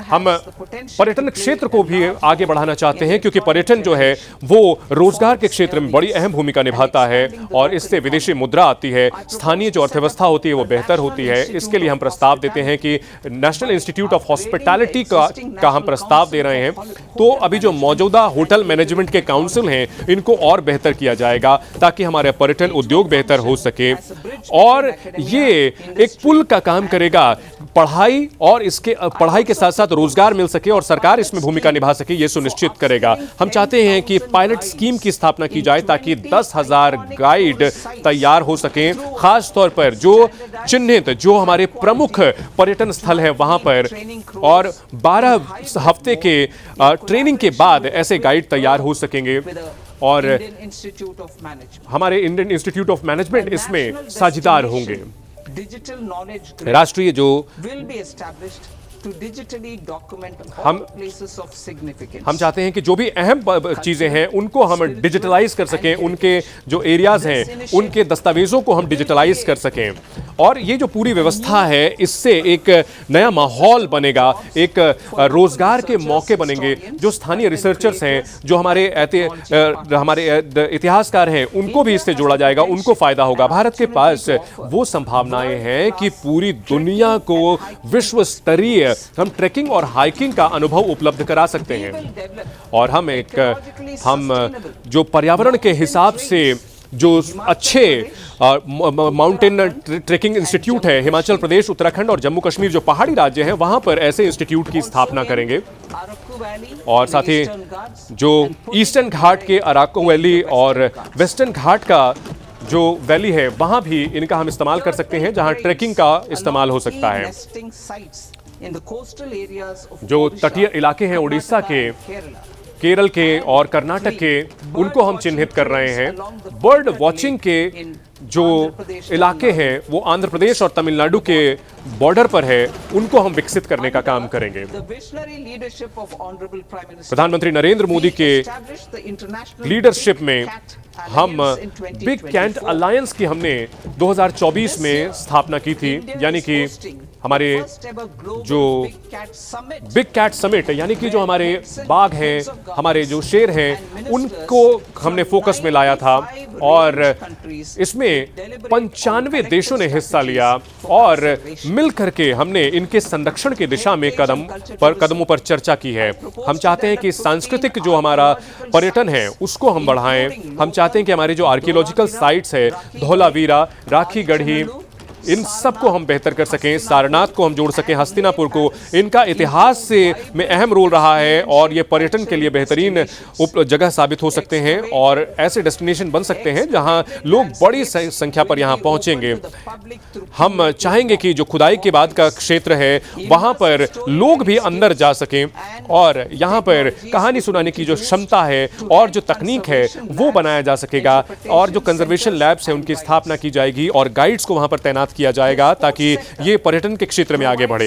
हम पर्यटन क्षेत्र को भी आगे बढ़ाना चाहते हैं, क्योंकि पर्यटन जो है वो रोजगार के क्षेत्र में बड़ी अहम भूमिका निभाता है और इससे विदेशी मुद्रा आती है, स्थानीय जो अर्थव्यवस्था होती है वो बेहतर होती है। इसके लिए हम प्रस्ताव देते हैं कि नेशनल इंस्टीट्यूट ऑफ हॉस्पिटैलिटी का हम प्रस्ताव दे रहे हैं। तो अभी जो मौजूदा होटल मैनेजमेंट के काउंसिल हैं इनको और बेहतर किया जाएगा ताकि हमारे पर्यटन उद्योग बेहतर हो सके, और ये एक पुल का काम करेगा। पढ़ाई और इसके पढ़ाई के साथ साथ रोजगार मिल सके और सरकार इसमें भूमिका निभा सके, ये सुनिश्चित करेगा। हम चाहते हैं कि पायलट स्कीम की स्थापना की जाए ताकि 10,000 गाइड तैयार हो सकें, खास तौर पर जो चिन्हित जो हमारे प्रमुख पर्यटन स्थल है वहां पर, और 12 हफ्ते के ट्रेनिंग के बाद ऐसे गाइड तैयार हो सकेंगे और हमारे इंडियन इंस्टीट्यूट ऑफ मैनेजमेंट इसमें साझेदार होंगे। राष्ट्रीय जो हम चाहते हैं कि जो भी अहम चीजें हैं उनको हम डिजिटलाइज कर सकें, उनके जो एरियाज हैं उनके दस्तावेजों को हम डिजिटलाइज कर सकें, और ये जो पूरी व्यवस्था है इससे एक नया माहौल बनेगा, एक रोजगार के मौके बनेंगे। जो स्थानीय रिसर्चर्स हैं, जो हमारे इतिहासकार हैं, उनको भी इससे जोड़ा जाएगा, उनको फायदा होगा। भारत के पास वो संभावनाएं हैं कि पूरी दुनिया को विश्व स्तरीय हम ट्रैकिंग और हाइकिंग का अनुभव उपलब्ध करा सकते हैं, और हम जो पर्यावरण के हिसाब से जो अच्छे माउंटेन ट्रैकिंग इंस्टीट्यूट है, हिमाचल प्रदेश, उत्तराखंड और जम्मू कश्मीर जो पहाड़ी राज्य हैं वहां पर ऐसे इंस्टीट्यूट की स्थापना करेंगे, और साथ ही जो ईस्टर्न घाट के अराकू वैली और वेस्टर्न घाट का जो वैली है वहां भी इनका हम इस्तेमाल कर सकते हैं, जहां ट्रैकिंग का इस्तेमाल हो सकता है। जो तटीय इलाके हैं उड़ीसा के, केरल के और कर्नाटक के, उनको हम चिन्हित कर रहे हैं। बर्ड वॉचिंग के जो इलाके हैं वो आंध्र प्रदेश और तमिलनाडु के बॉर्डर पर है, उनको हम विकसित करने का काम करेंगे। प्रधानमंत्री नरेंद्र मोदी के लीडरशिप में हम बिग कैट अलायंस की हमने 2024 में स्थापना की थी, यानी कि हमारे जो बिग कैट समिट, यानी कि जो हमारे बाघ हैं, हमारे जो शेर हैं, उनको हमने फोकस में लाया था, और इसमें 95 देशों ने हिस्सा लिया, और मिल करके हमने इनके संरक्षण की दिशा में कदमों पर चर्चा की है। हम चाहते हैं कि सांस्कृतिक जो हमारा पर्यटन है उसको हम बढ़ाएं। हम चाहते हैं कि हमारे जो आर्कियोलॉजिकल साइट्स है, धौलावीरा, राखी गढ़ी, इन सब को हम बेहतर कर सकें, सारनाथ को हम जोड़ सकें, हस्तिनापुर को। इनका इतिहास में अहम रोल रहा है और ये पर्यटन के लिए बेहतरीन जगह साबित हो सकते हैं, और ऐसे डेस्टिनेशन बन सकते हैं जहां लोग बड़ी संख्या पर यहां पहुंचेंगे। हम चाहेंगे कि जो खुदाई के बाद का क्षेत्र है वहां पर लोग भी अंदर जा सकें, और यहां पर कहानी सुनाने की जो क्षमता है और जो तकनीक है वो बनाया जा सकेगा, और जो कंजर्वेशन लैब्स हैं उनकी स्थापना की जाएगी और गाइड्स को वहां पर तैनात किया जाएगा ताकि ये पर्यटन के क्षेत्र में आगे बढ़े।